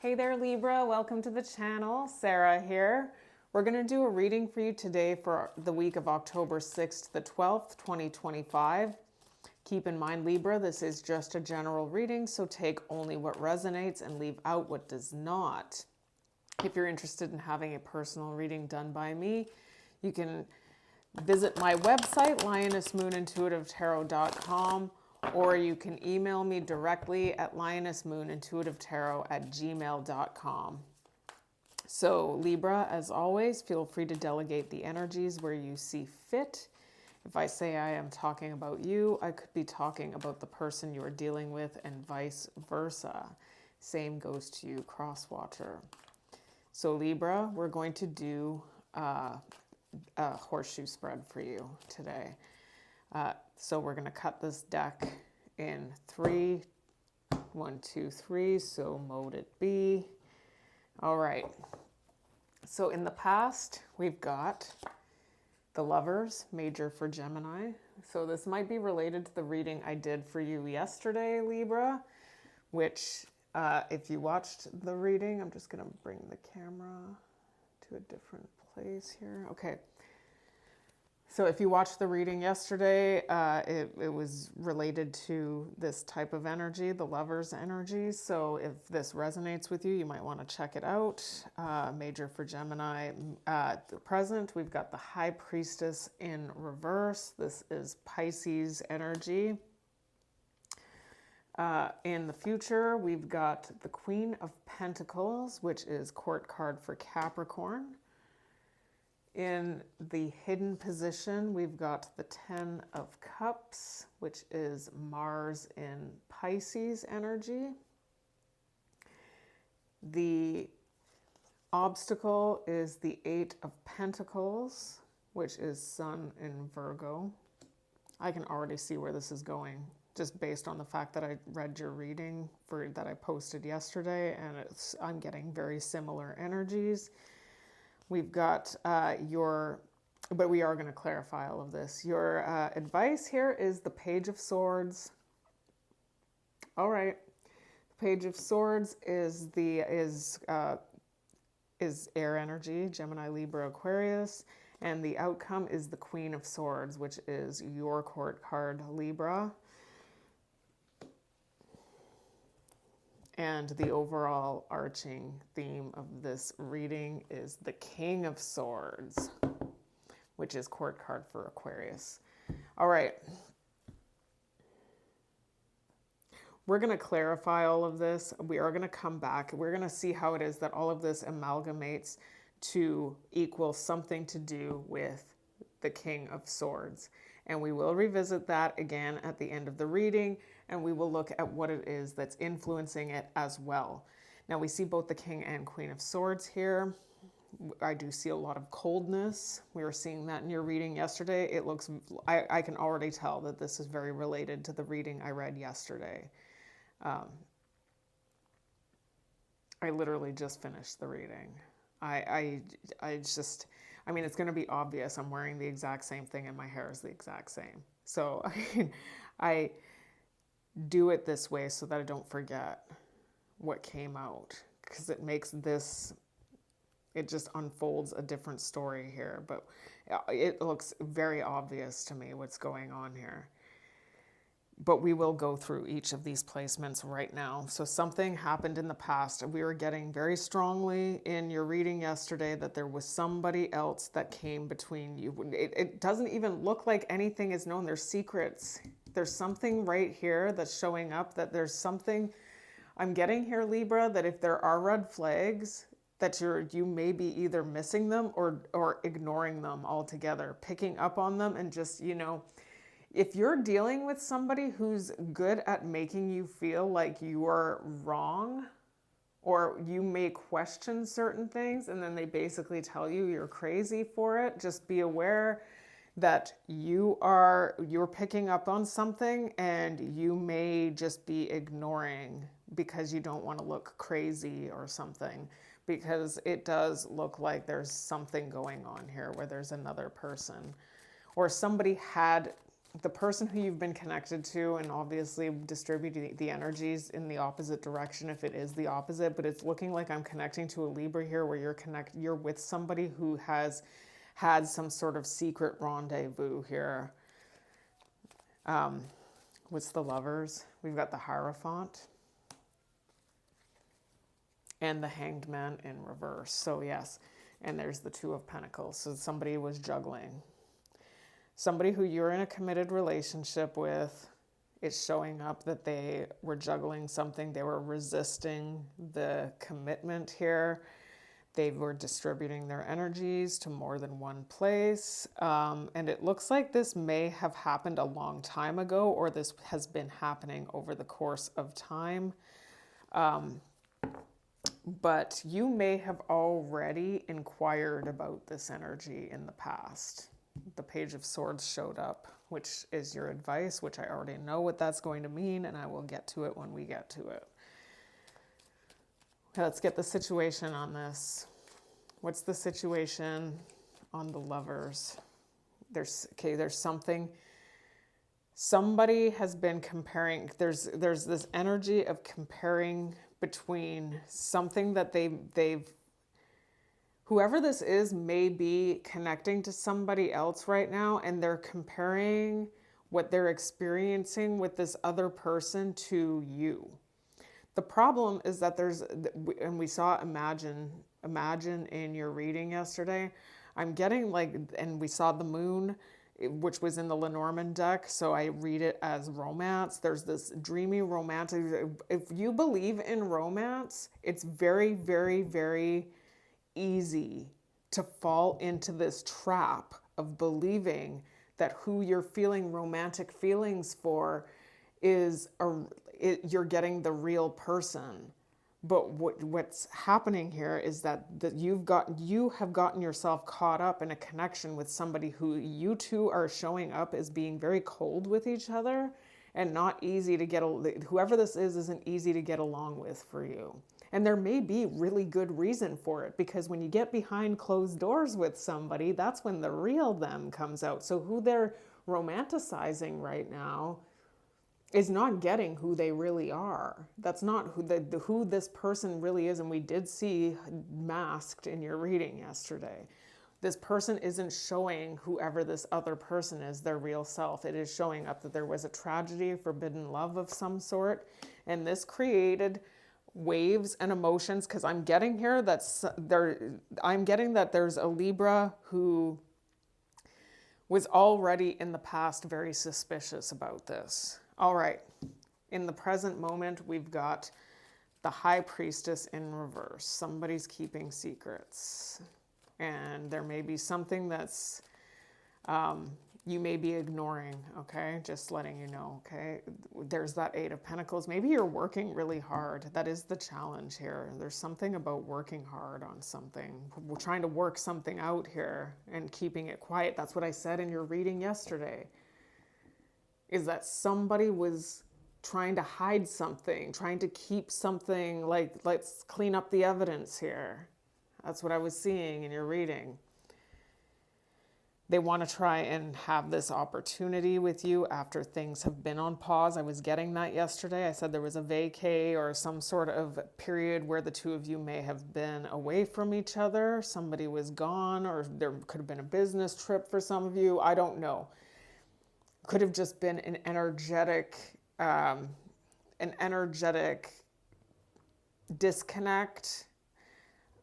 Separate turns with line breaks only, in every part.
Hey there, Libra. Welcome to the channel. Sarah here. We're going to do a reading for you today for the week of October 6th to the 12th, 2025. Keep in mind, Libra, this is just a general reading, so take only what resonates and leave out what does not. If you're interested in having a personal reading done by me, you can visit my website, lionessmoonintuitivetarot.com, or you can email me directly at lionessmoonintuitivetarot@gmail.com. So Libra, as always, feel free to delegate the energies where you see fit. If I say I am talking about you, I could be talking about the person you are dealing with and vice versa. Same goes to you, cross-watcher. So Libra, we're going to do a horseshoe spread for you today. So we're going to cut this deck in 3, 1, 2, 3, so mode it be. All right. So in the past, we've got the Lovers, major for Gemini. So this might be related to the reading I did for you yesterday, Libra, which if you watched the reading, I'm just going to bring the camera to a different place here. Okay. So if you watched the reading yesterday, it was related to this type of energy, the Lover's energy. So if this resonates with you, you might want to check it out. Major for Gemini. The present, we've got the High Priestess in reverse. This is Pisces energy. In the future, we've got the Queen of Pentacles, which is court card for Capricorn. In the hidden position, we've got the Ten of Cups, which is Mars in Pisces energy. The obstacle is the Eight of Pentacles, which is Sun in Virgo. I can already see where this is going, just based on the fact that I read your reading that I posted yesterday, and I'm getting very similar energies. We've got but we are going to clarify all of this. Your advice here is the Page of Swords. All right. The Page of Swords is air energy, Gemini, Libra, Aquarius, and the outcome is the Queen of Swords, which is your court card, Libra. And the overall arching theme of this reading is the King of Swords, which is court card for Aquarius. All right. We're going to clarify all of this. We are going to come back. We're going to see how it is that all of this amalgamates to equal something to do with the King of Swords. And we will revisit that again at the end of the reading, and we will look at what it is that's influencing it as well. Now we see both the King and Queen of Swords here. I do see a lot of coldness. We were seeing that in your reading yesterday. It looks, I can already tell that this is very related to the reading I read yesterday. I literally just finished the reading. I mean, it's going to be obvious. I'm wearing the exact same thing and my hair is the exact same. So I do it this way so that I don't forget what came out, because it makes this, it just unfolds a different story here. But it looks very obvious to me what's going on here. But we will go through each of these placements right now. So something happened in the past. We were getting very strongly in your reading yesterday that there was somebody else that came between you. It doesn't even look like anything is known. There's secrets. There's something right here that's showing up, that there's something I'm getting here, Libra, that if there are red flags, that you may be either missing them or ignoring them altogether, picking up on them and just, if you're dealing with somebody who's good at making you feel like you are wrong, or you may question certain things and then they basically tell you you're crazy for it, just be aware that you're picking up on something and you may just be ignoring because you don't want to look crazy or something, because it does look like there's something going on here where there's another person or somebody had the person who you've been connected to, and obviously distribute the energies in the opposite direction if it is the opposite, but it's looking like I'm connecting to a Libra here where you're with somebody who has had some sort of secret rendezvous here. What's the Lovers? We've got the Hierophant and the Hanged Man in reverse. So yes, and there's the Two of Pentacles. So somebody was juggling. Somebody who you're in a committed relationship with is showing up that they were juggling something. They were resisting the commitment here. They were distributing their energies to more than one place. And it looks like this may have happened a long time ago, or this has been happening over the course of time. But you may have already inquired about this energy in the past. The Page of Swords showed up, which is your advice, which I already know what that's going to mean, and I will get to it when we get to it. Okay, let's get the situation on this. What's the situation on the Lovers? There's something. Somebody has been comparing. There's this energy of comparing between something that they've whoever this is may be connecting to somebody else right now, and they're comparing what they're experiencing with this other person to you. The problem is that and we saw imagine in your reading yesterday. I'm getting and we saw the moon, which was in the Lenormand deck, so I read it as romance. There's this dreamy romantic. If you believe in romance, it's very, very, very easy to fall into this trap of believing that who you're feeling romantic feelings for is you're getting the real person. But what's happening here is that you have gotten yourself caught up in a connection with somebody who you two are showing up as being very cold with each other and not easy to get. Whoever this is isn't easy to get along with for you. And there may be really good reason for it, because when you get behind closed doors with somebody, that's when the real them comes out. So who they're romanticizing right now is not getting who they really are. That's not who this person really is. And we did see masked in your reading yesterday. This person isn't showing whoever this other person is their real self. It is showing up that there was a tragedy, forbidden love of some sort. And this created waves and emotions, because I'm getting here I'm getting that there's a Libra who was already in the past very suspicious about this. All right, in the present moment, we've got the High Priestess in reverse. Somebody's keeping secrets, and there may be something that's you may be ignoring, okay? Just letting you know, okay? There's that Eight of Pentacles. Maybe you're working really hard. That is the challenge here. There's something about working hard on something. We're trying to work something out here and keeping it quiet. That's what I said in your reading yesterday, is that somebody was trying to hide something, trying to keep something, like, let's clean up the evidence here. That's what I was seeing in your reading. They want to try and have this opportunity with you after things have been on pause. I was getting that yesterday. I said there was a vacay or some sort of period where the two of you may have been away from each other. Somebody was gone, or there could have been a business trip for some of you. I don't know. Could have just been an energetic disconnect.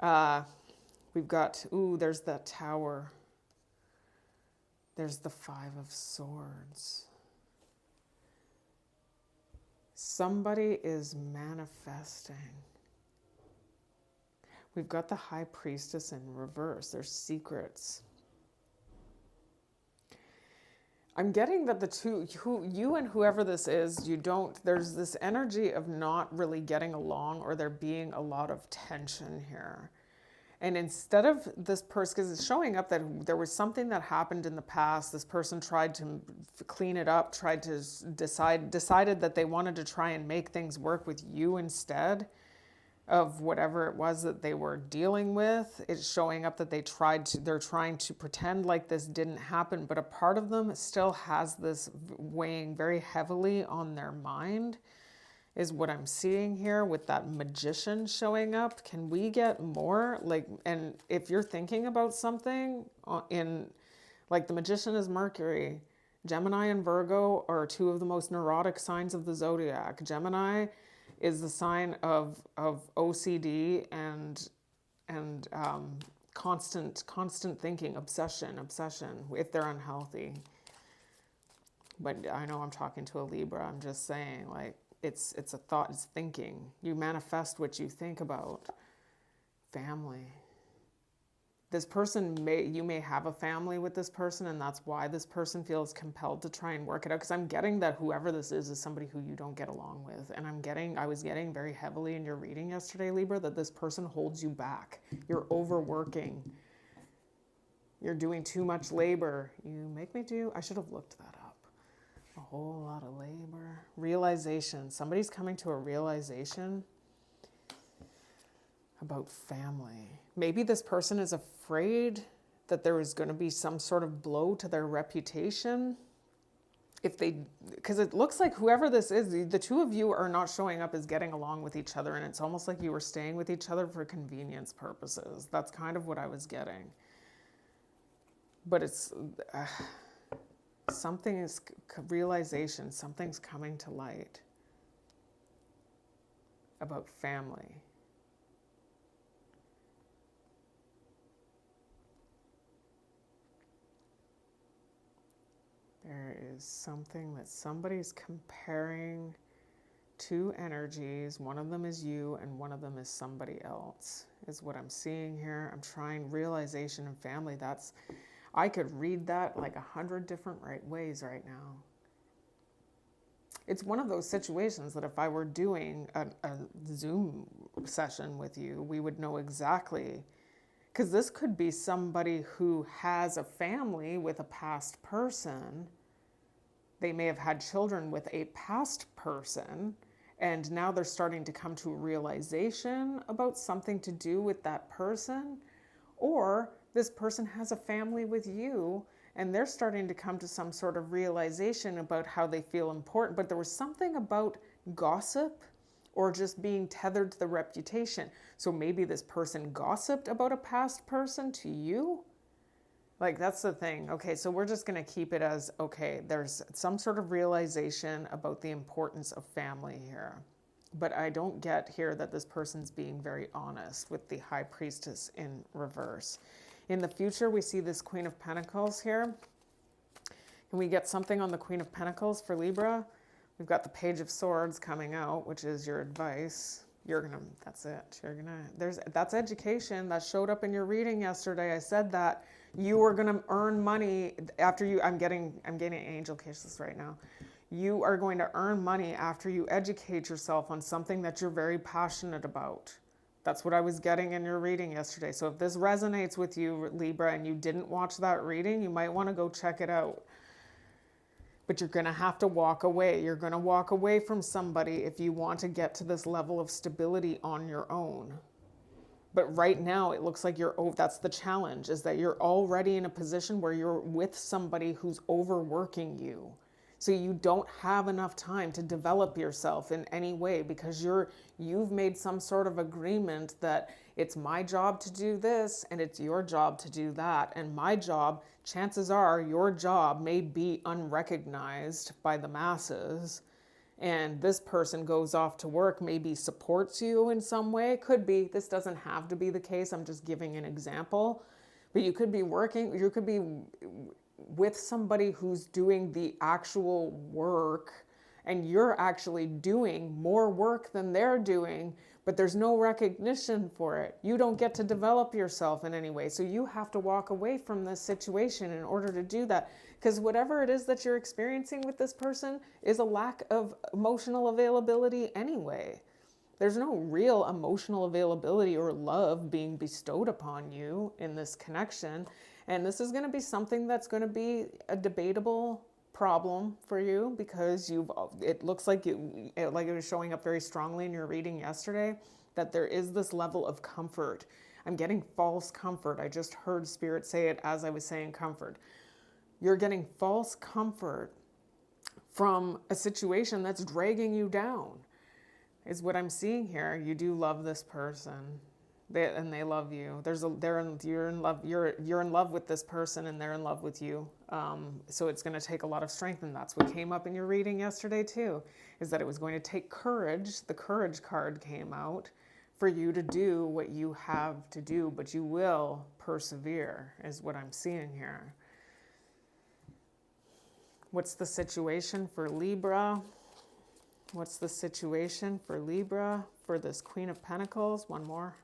We've got, there's that Tower. There's the Five of Swords. Somebody is manifesting. We've got the High Priestess in reverse. There's secrets. I'm getting that the two, you and whoever this is, there's this energy of not really getting along, or there being a lot of tension here. And instead of this person, because it's showing up that there was something that happened in the past, this person tried to clean it up, tried to decided that they wanted to try and make things work with you instead. of whatever it was that they were dealing with. It's showing up that they're trying to pretend like this didn't happen, but a part of them still has this weighing very heavily on their mind, is what I'm seeing here with that magician showing up. Can we get more? And if you're thinking about something like the magician is Mercury, Gemini and Virgo are two of the most neurotic signs of the zodiac. Gemini is the sign of OCD and constant thinking, obsession, if they're unhealthy. But I know I'm talking to a Libra. I'm just saying, like, it's a thought, it's thinking. You manifest what you think about. Family. This person you may have a family with this person, and that's why this person feels compelled to try and work it out. Because I'm getting that whoever this is somebody who you don't get along with. And I was getting very heavily in your reading yesterday, Libra, that this person holds you back. You're overworking. You're doing too much labor. I should have looked that up. A whole lot of labor. Realization. Somebody's coming to a realization about family. Maybe this person is afraid that there is going to be some sort of blow to their reputation. Because it looks like whoever this is, the two of you are not showing up as getting along with each other, and it's almost like you were staying with each other for convenience purposes. That's kind of what I was getting. But it's realization, something's coming to light about family. There is something that somebody's comparing two energies. One of them is you and one of them is somebody else, is what I'm seeing here. I'm trying realization and family. I could read that like 100 different ways right now. It's one of those situations that if I were doing a Zoom session with you, we would know exactly. Because this could be somebody who has a family with a past person. They may have had children with a past person, and now they're starting to come to a realization about something to do with that person. Or this person has a family with you, and they're starting to come to some sort of realization about how they feel important. But there was something about gossip or just being tethered to the reputation. So maybe this person gossiped about a past person to you. Like, that's the thing. Okay, so we're just going to keep it as, okay, there's some sort of realization about the importance of family here. But I don't get here that this person's being very honest with the High Priestess in reverse. In the future, we see this Queen of Pentacles here. Can we get something on the Queen of Pentacles for Libra? We've got the Page of Swords coming out, which is your advice. That's it. That's education. That showed up in your reading yesterday. I said that you are going to earn money after you, I'm getting angel kisses right now. You are going to earn money after you educate yourself on something that you're very passionate about. That's what I was getting in your reading yesterday. So if this resonates with you, Libra, and you didn't watch that reading, you might want to go check it out. But you're going to have to walk away. You're going to walk away from somebody if you want to get to this level of stability on your own. But right now, it looks like that's the challenge, is that you're already in a position where you're with somebody who's overworking you. So you don't have enough time to develop yourself in any way because you've made some sort of agreement that it's my job to do this and it's your job to do that. And my job, chances are your job may be unrecognized by the masses. And this person goes off to work, maybe supports you in some way. Could be. This doesn't have to be the case. I'm just giving an example. But you could be with somebody who's doing the actual work, and you're actually doing more work than they're doing, but there's no recognition for it. You don't get to develop yourself in any way. So you have to walk away from this situation in order to do that. Because whatever it is that you're experiencing with this person is a lack of emotional availability anyway. There's no real emotional availability or love being bestowed upon you in this connection. And this is going to be something that's going to be a debatable problem for you because it looks like it was showing up very strongly in your reading yesterday, that there is this level of comfort. I'm getting false comfort. I just heard Spirit say it as I was saying comfort. You're getting false comfort from a situation that's dragging you down, is what I'm seeing here. You do love this person, and they love you. You're in love with this person, and they're in love with you. So it's going to take a lot of strength, and that's what came up in your reading yesterday too, is that it was going to take courage. The courage card came out for you to do what you have to do, but you will persevere, is what I'm seeing here. What's the situation for Libra? What's the situation for Libra for this Queen of Pentacles? One more.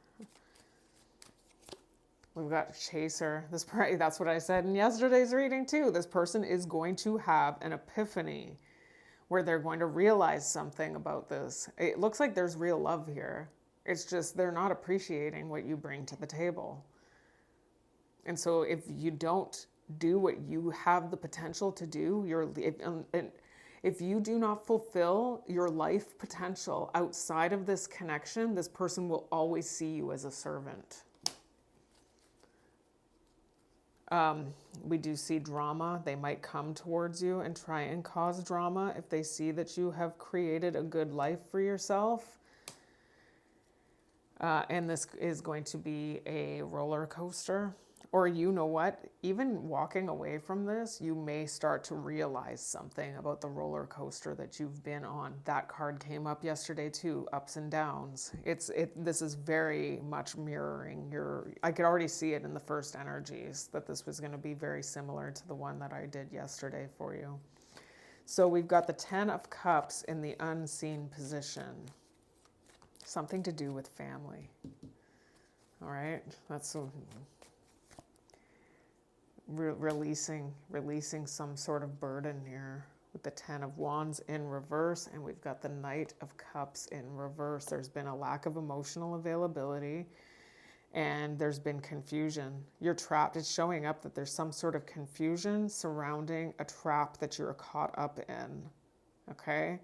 We've got Chaser. That's what I said in yesterday's reading too. This person is going to have an epiphany where they're going to realize something about this. It looks like there's real love here. It's just they're not appreciating what you bring to the table. And so if you don't do what you have the potential to do, if you do not fulfill your life potential outside of this connection, this person will always see you as a servant. We do see drama. They might come towards you and try and cause drama if they see that you have created a good life for yourself. And this is going to be a roller coaster. Or you know what, even walking away from this, you may start to realize something about the roller coaster that you've been on. That card came up yesterday too, ups and downs. This is very much mirroring I could already see it in the first energies, that this was going to be very similar to the one that I did yesterday for you. So we've got the 10 of Cups in the unseen position. Something to do with family. All right, that's releasing some sort of burden here with the 10 of Wands in reverse, and we've got the Knight of Cups in reverse. There's been a lack of emotional availability, and there's been confusion. You're trapped. It's showing up that there's some sort of confusion surrounding a trap that you're caught up in. Okay?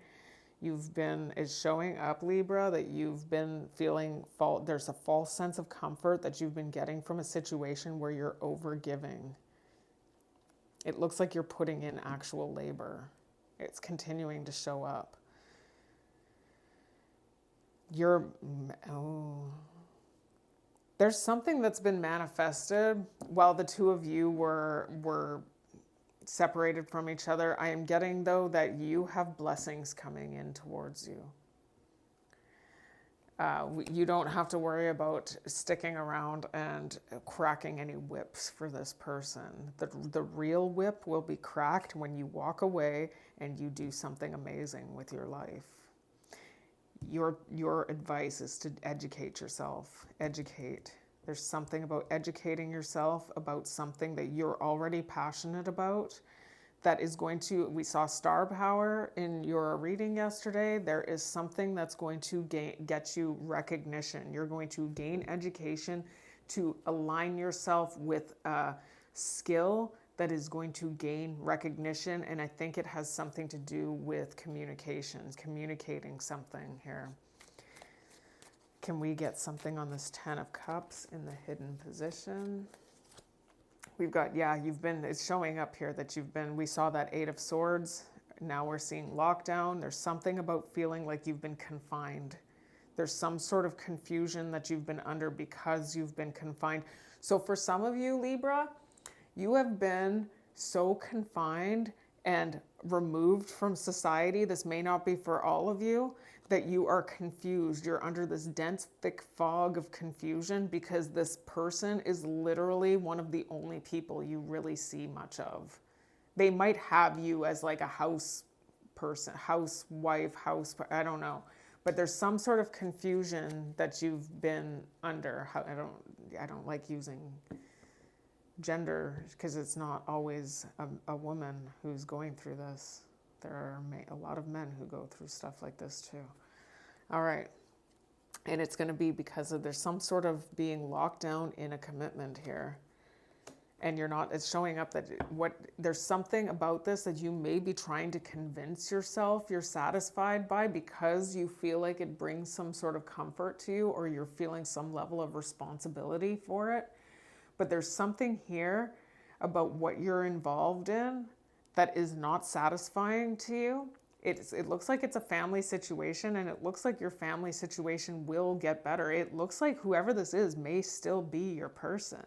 It's showing up, Libra, that you've been feeling there's a false sense of comfort that you've been getting from a situation where you're overgiving. It looks like you're putting in actual labor. It's continuing to show up. There's something that's been manifested while the two of you were separated from each other. I am getting, though, that you have blessings coming in towards you. You don't have to worry about sticking around and cracking any whips for this person. The real whip will be cracked when you walk away and you do something amazing with your life. Your advice is to educate yourself. Educate. There's something about educating yourself about something that you're already passionate about that is going to, we saw star power in your reading yesterday. There is something that's going to get you recognition. You're going to gain education to align yourself with a skill that is going to gain recognition. And I think it has something to do with communications, communicating something here. Can we get something on this 10 of Cups in the hidden position? We've got, it's showing up here that we saw that 8 of Swords. Now we're seeing lockdown. There's something about feeling like you've been confined. There's some sort of confusion that you've been under because you've been confined. So for some of you, Libra, you have been so confined and removed from society. This may not be for all of you, that you are confused. You're under this dense, thick fog of confusion because this person is literally one of the only people you really see much of. They might have you as like a house person, housewife, I don't know. But there's some sort of confusion that you've been under. I don't like using gender because it's not always a woman who's going through this. There are a lot of men who go through stuff like this too. All right. And it's going to be because there's some sort of being locked down in a commitment here. And you're not, it's showing up that there's something about this that you may be trying to convince yourself you're satisfied by because you feel like it brings some sort of comfort to you, or you're feeling some level of responsibility for it. But there's something here about what you're involved in that is not satisfying to you. It looks like it's a family situation, and it looks like your family situation will get better. It looks like whoever this is may still be your person.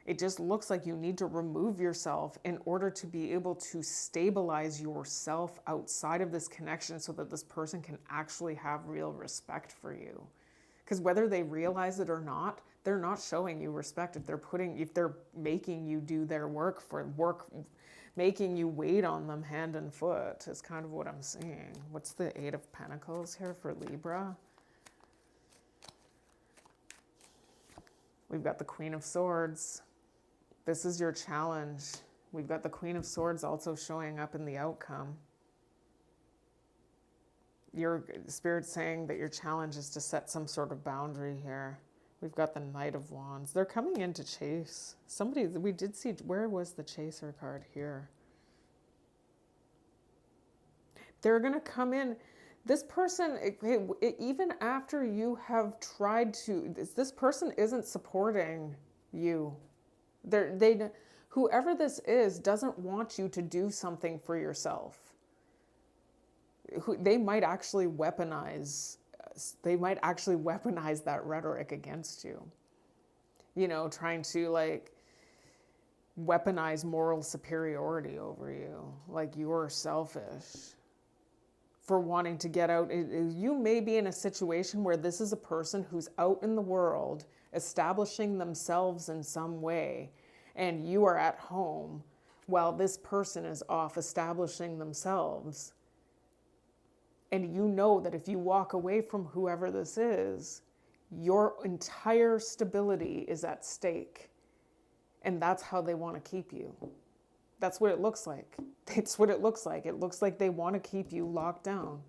It just looks like you need to remove yourself in order to be able to stabilize yourself outside of this connection so that this person can actually have real respect for you. Because whether they realize it or not, they're not showing you respect if they're making you do their work, making you wait on them hand and foot is kind of what I'm seeing. What's the Eight of Pentacles here for Libra? We've got the Queen of Swords. This is your challenge. We've got the Queen of Swords also showing up in the outcome. Your Spirit's saying that your challenge is to set some sort of boundary here. We've got the Knight of Wands. They're coming in to chase. We did see, where was the Chaser card here? They're going to come in. This person, even after you have tried to, this person isn't supporting you. Whoever this is doesn't want you to do something for yourself. They might actually weaponize that rhetoric against you. You know, trying to like weaponize moral superiority over you, like you're selfish for wanting to get out. You may be in a situation where this is a person who's out in the world establishing themselves in some way, and you are at home while this person is off establishing themselves. And you know that if you walk away from whoever this is, your entire stability is at stake. And that's how they want to keep you. That's what it looks like. It's what it looks like. It looks like they want to keep you locked down.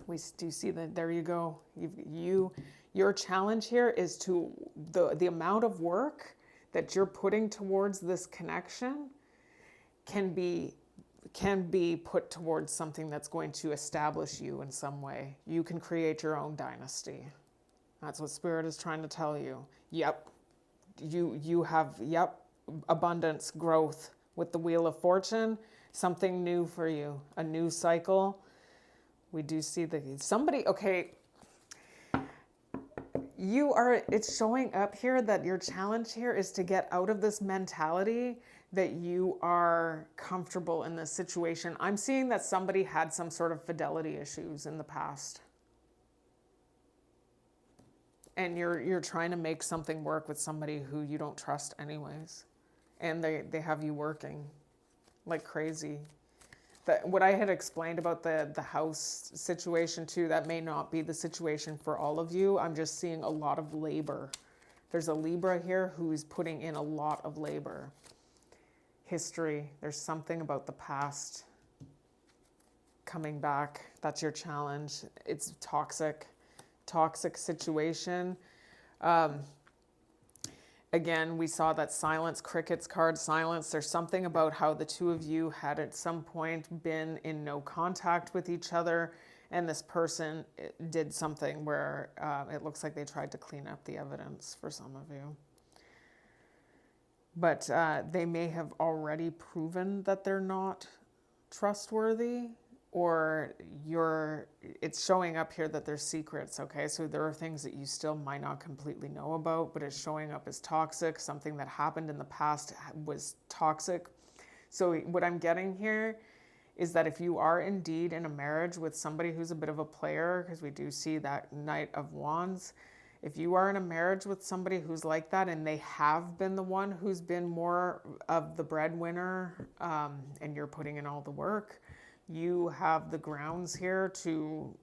We do see that. There you go. Your challenge here is to the amount of work that you're putting towards this connection can be put towards something that's going to establish you in some way. You can create your own dynasty. That's what Spirit is trying to tell you. Yep. You have, abundance, growth with the Wheel of Fortune, something new for you, a new cycle. We do see it's showing up here that your challenge here is to get out of this mentality that you are comfortable in this situation. I'm seeing that somebody had some sort of fidelity issues in the past. And you're trying to make something work with somebody who you don't trust anyways. And they have you working like crazy. What I had explained about the house situation too, that may not be the situation for all of you. I'm just seeing a lot of labor. There's a Libra here who's putting in a lot of labor. History, there's something about the past coming back. That's your challenge. It's toxic situation. Again, we saw that silence, crickets card, silence. There's something about how the two of you had at some point been in no contact with each other, and this person did something where it looks like they tried to clean up the evidence for some of you. But they may have already proven that they're not trustworthy, or it's showing up here that there's secrets, okay? So there are things that you still might not completely know about, but it's showing up as toxic. Something that happened in the past was toxic. So what I'm getting here is that if you are indeed in a marriage with somebody who's a bit of a player, because we do see that Knight of Wands, if you are in a marriage with somebody who's like that and they have been the one who's been more of the breadwinner, and you're putting in all the work, you have the grounds here to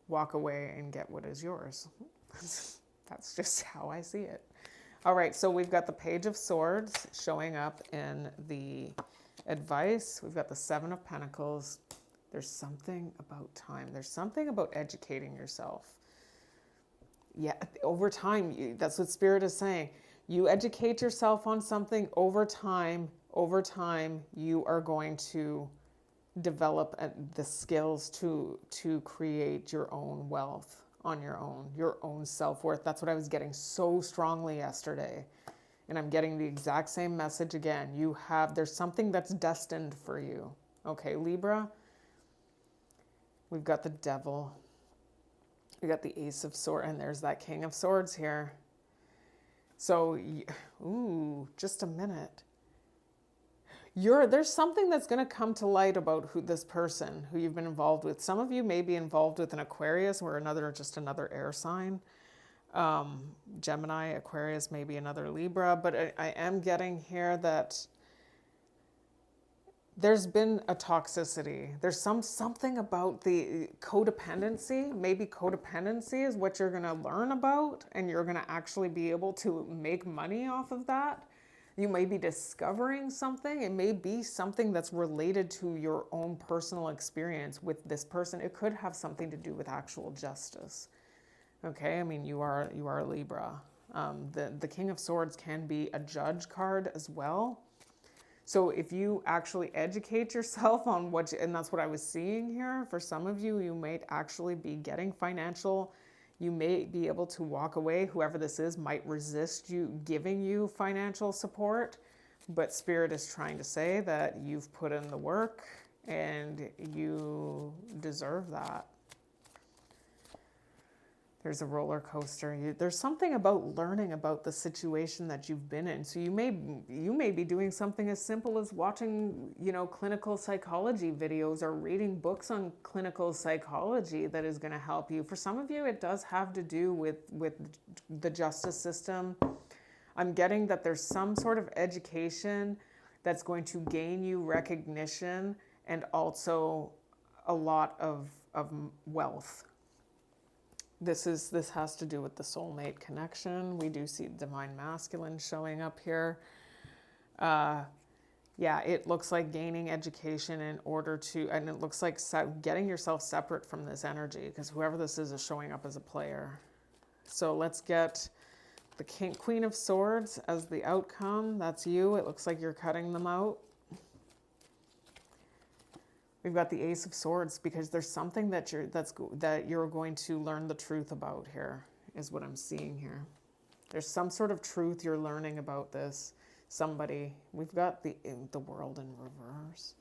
walk away and get what is yours. That's just how I see it. All right, so we've got the Page of Swords showing up in the advice. We've got the Seven of Pentacles. There's something about time. There's something about educating yourself. Yeah, over time, that's what Spirit is saying. You educate yourself on something over time, you are going to develop the skills to create your own wealth on your own self-worth. That's what I was getting so strongly yesterday. And I'm getting the exact same message again. There's something that's destined for you. Okay, Libra, we've got the Devil. We got the Ace of Swords, and there's that King of Swords here. So, just a minute. There's something that's going to come to light about this person who you've been involved with. Some of you may be involved with an Aquarius or just another air sign. Gemini, Aquarius, maybe another Libra. But I am getting here that there's been a toxicity. There's something about the codependency. Maybe codependency is what you're going to learn about, and you're going to actually be able to make money off of that. You may be discovering something. It may be something that's related to your own personal experience with this person. It could have something to do with actual justice. Okay, I mean, you are a Libra. The King of Swords can be a judge card as well. So if you actually educate yourself on and that's what I was seeing here, for some of you, you might actually be getting financial. You may be able to walk away. Whoever this is might resist you giving you financial support, but Spirit is trying to say that you've put in the work and you deserve that. There's a roller coaster. There's something about learning about the situation that you've been in. So you may be doing something as simple as watching, clinical psychology videos or reading books on clinical psychology that is going to help you. For some of you, it does have to do with the justice system. I'm getting that there's some sort of education that's going to gain you recognition and also a lot of wealth. This has to do with the soulmate connection. We do see divine masculine showing up here. It looks like gaining education in order to, and it looks like getting yourself separate from this energy, because whoever this is showing up as a player. So let's get the Queen of Swords as the outcome. That's you. It looks like you're cutting them out. We've got the Ace of Swords, because there's something that you're going to learn the truth about here, is what I'm seeing here. There's some sort of truth you're learning about this. Somebody. We've got the World in reverse.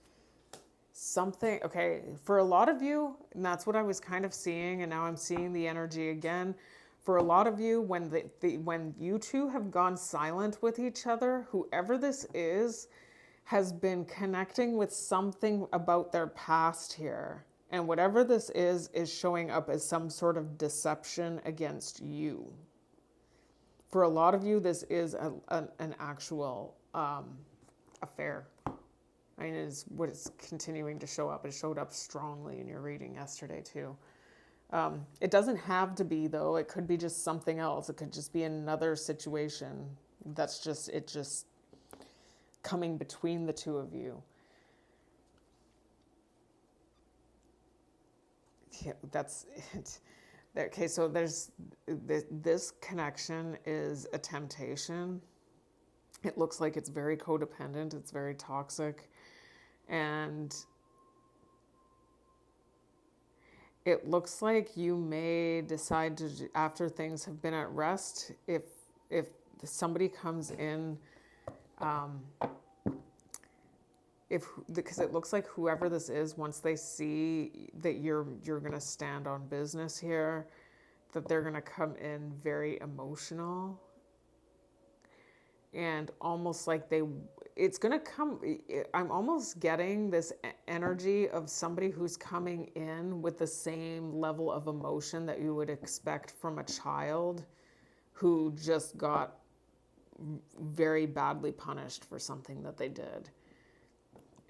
Something, okay, for a lot of you, and that's what I was kind of seeing, and now I'm seeing the energy again. For a lot of you, when you two have gone silent with each other, whoever this is has been connecting with something about their past here. And whatever this is showing up as some sort of deception against you. For a lot of you, this is an actual affair. I mean, is what it's continuing to show up. It showed up strongly in your reading yesterday, too. It doesn't have to be, though. It could be just something else. It could just be another situation that's just coming between the two of you. Yeah, that's it. Okay, so there's this connection is a temptation. It looks like it's very codependent. It's very toxic. And it looks like you may decide to, after things have been at rest, if somebody comes in, because it looks like whoever this is, once they see that you're going to stand on business here, that they're going to come in very emotional and almost like it's going to come. I'm almost getting this energy of somebody who's coming in with the same level of emotion that you would expect from a child who just got very badly punished for something that they did.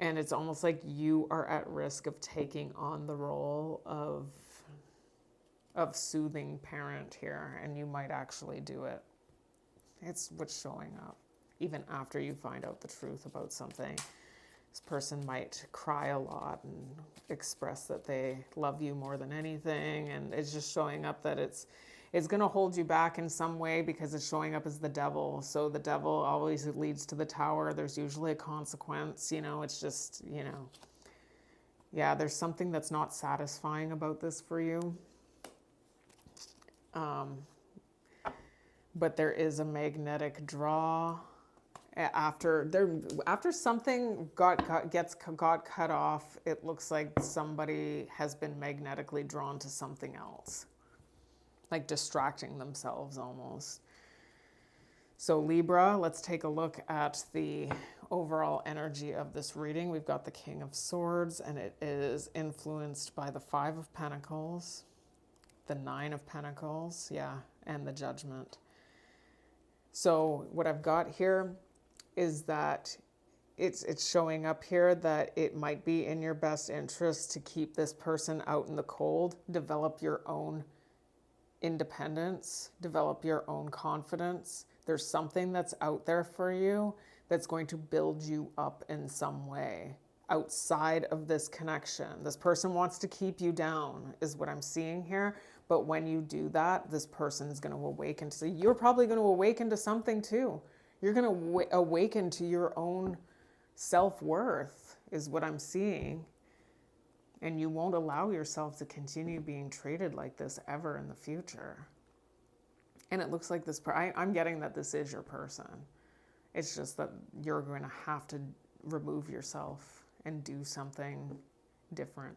And it's almost like you are at risk of taking on the role of soothing parent here, and you might actually do it. It's what's showing up. Even after you find out the truth about something, this person might cry a lot and express that they love you more than anything, and it's just showing up that It's going to hold you back in some way because it's showing up as the devil. So the devil always leads to the tower. There's usually a consequence, it's just, yeah, there's something that's not satisfying about this for you. But there is a magnetic draw after something got cut off. It looks like somebody has been magnetically drawn to something else, like distracting themselves almost. So Libra, let's take a look at the overall energy of this reading. We've got the King of Swords, and it is influenced by the Five of Pentacles, the Nine of Pentacles, and the Judgment. So what I've got here is that it's showing up here that it might be in your best interest to keep this person out in the cold, develop your own independence, develop your own confidence. There's something that's out there for you that's going to build you up in some way outside of this connection. This person wants to keep you down, is what I'm seeing here. But when you do that, this person is going to awaken. So you're probably going to awaken to something too. You're going to awaken to your own self-worth, is what I'm seeing. And you won't allow yourself to continue being treated like this ever in the future. And it looks like this, I'm getting that this is your person. It's just that you're going to have to remove yourself and do something different.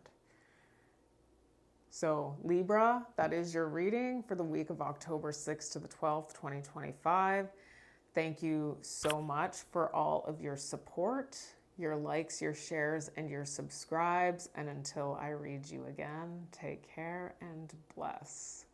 So Libra, that is your reading for the week of October 6th to the 12th, 2025. Thank you so much for all of your support, your likes, your shares, and your subscribes. And until I read you again, take care and bless.